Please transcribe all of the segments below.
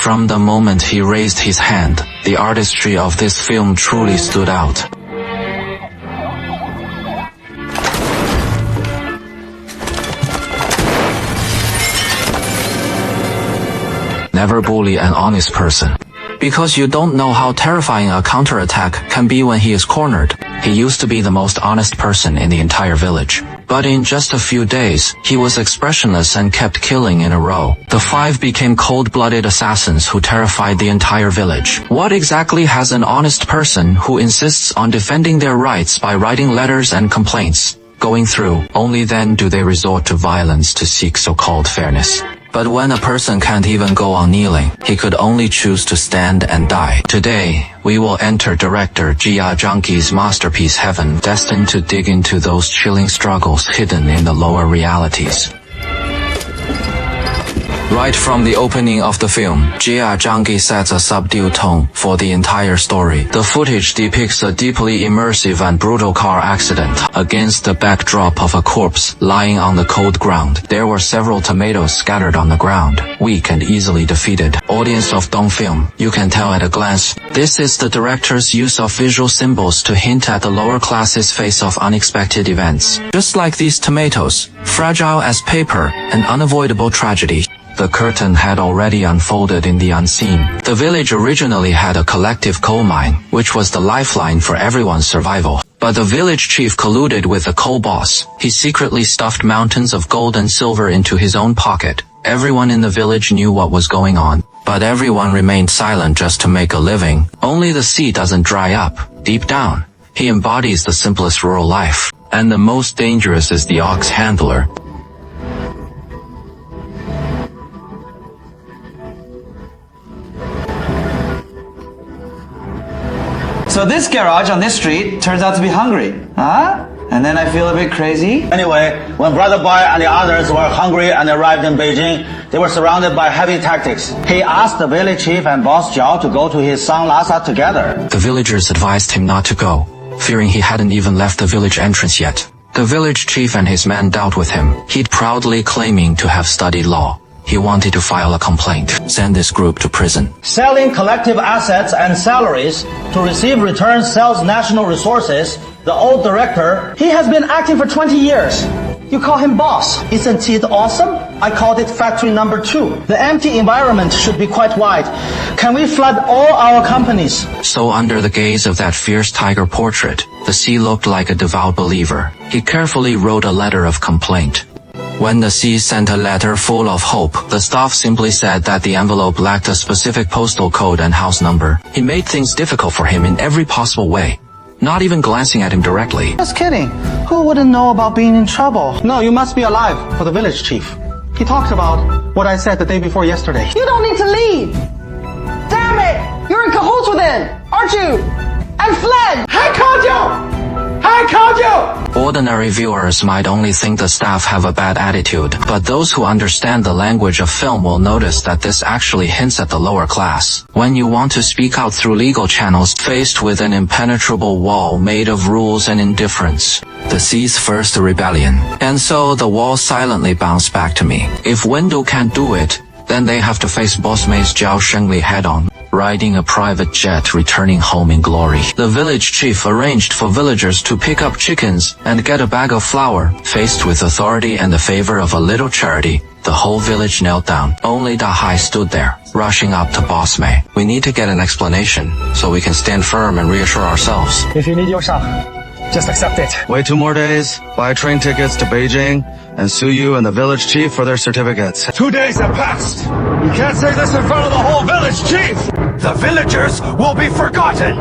From the moment he raised his hand, the artistry of this film truly stood out. Never bully an honest person. Because you don't know how terrifying a counterattack can be when he is cornered. He used to be the most honest person in the entire village. But in just a few days, he was expressionless and kept killing in a row. The 5 became cold-blooded assassins who terrified the entire village. What exactly has an honest person who insists on defending their rights by writing letters and complaints going through? Only then do they resort to violence to seek so-called fairness. But when a person can't even go on kneeling, he could only choose to stand and die. Today, we will enter director Jia Zhangqi's masterpiece Heaven, destined to dig into those chilling struggles hidden in the lower realities. Right from the opening of the film, Jia Zhangqi sets a subdued tone for the entire story. The footage depicts a deeply immersive and brutal car accident against the backdrop of a corpse lying on the cold ground. There were several tomatoes scattered on the ground, weak and easily defeated. Audience of Dong Film, you can tell at a glance, this is the director's use of visual symbols to hint at the lower class's face of unexpected events. Just like these tomatoes, fragile as paper, an unavoidable tragedy. The curtain had already unfolded in the unseen. The village originally had a collective coal mine, which was the lifeline for everyone's survival. But the village chief colluded with the coal boss. He secretly stuffed mountains of gold and silver into his own pocket. Everyone in the village knew what was going on, but everyone remained silent just to make a living. Only the sea doesn't dry up. Deep down, he embodies the simplest rural life. And the most dangerous is the ox handler. So this garage on this street turns out to be hungry, huh? And then I feel a bit crazy. Anyway, when Brother Bai and the others were hungry and arrived in Beijing, they were surrounded by heavy tactics. He asked the village chief and boss Zhao to go to his son Lhasa together. The villagers advised him not to go, fearing he hadn't even left the village entrance yet. The village chief and his men dealt with him. He'd proudly claiming to have studied law. He wanted to file a complaint, send this group to prison. Selling collective assets and salaries to receive returns sells national resources. The old director, he has been acting for 20 years. You call him boss. Isn't it awesome? I called it factory number 2. The empty environment should be quite wide. Can we flood all our companies? So under the gaze of that fierce tiger portrait, the sea looked like a devout believer. He carefully wrote a letter of complaint. When the sea sent a letter full of hope, the staff simply said that the envelope lacked a specific postal code and house number. He made things difficult for him in every possible way, not even glancing at him directly. Just kidding. Who wouldn't know about being in trouble? No, you must be alive for the village chief. He talked about what I said the day before yesterday. You don't need to leave. Damn it! You're in cahoots with him, aren't you? And fled! I called you! I called you! Ordinary viewers might only think the staff have a bad attitude, but those who understand the language of film will notice that this actually hints at the lower class. When you want to speak out through legal channels faced with an impenetrable wall made of rules and indifference, the sea's first rebellion. And so the wall silently bounced back to me. If Wendell can't do it, then they have to face boss May's Zhao Shengli head-on, riding a private jet returning home in glory. The village chief arranged for villagers to pick up chickens and get a bag of flour. Faced with authority and the favor of a little charity, the whole village knelt down. Only Da Hai stood there, rushing up to boss May. We need to get an explanation, so we can stand firm and reassure ourselves. If you need your shot, just accept it. Wait 2 more days, buy train tickets to Beijing, and sue you and the village chief for their certificates. 2 days have passed. You can't say this in front of the whole village, chief. The villagers will be forgotten.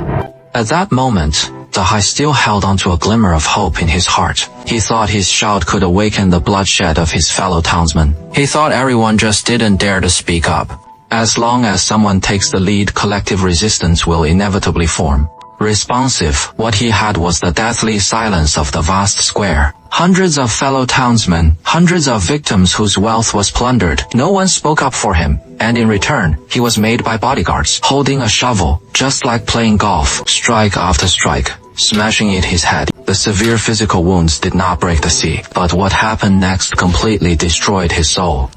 At that moment, Dahai still held onto a glimmer of hope in his heart. He thought his shout could awaken the bloodshed of his fellow townsmen. He thought everyone just didn't dare to speak up. As long as someone takes the lead, collective resistance will inevitably form. Responsive, what he had was the deathly silence of the vast square. Hundreds of fellow townsmen, hundreds of victims whose wealth was plundered. No one spoke up for him, and in return, he was made by bodyguards, holding a shovel, just like playing golf, strike after strike, smashing at his head. The severe physical wounds did not break the sea, but what happened next completely destroyed his soul.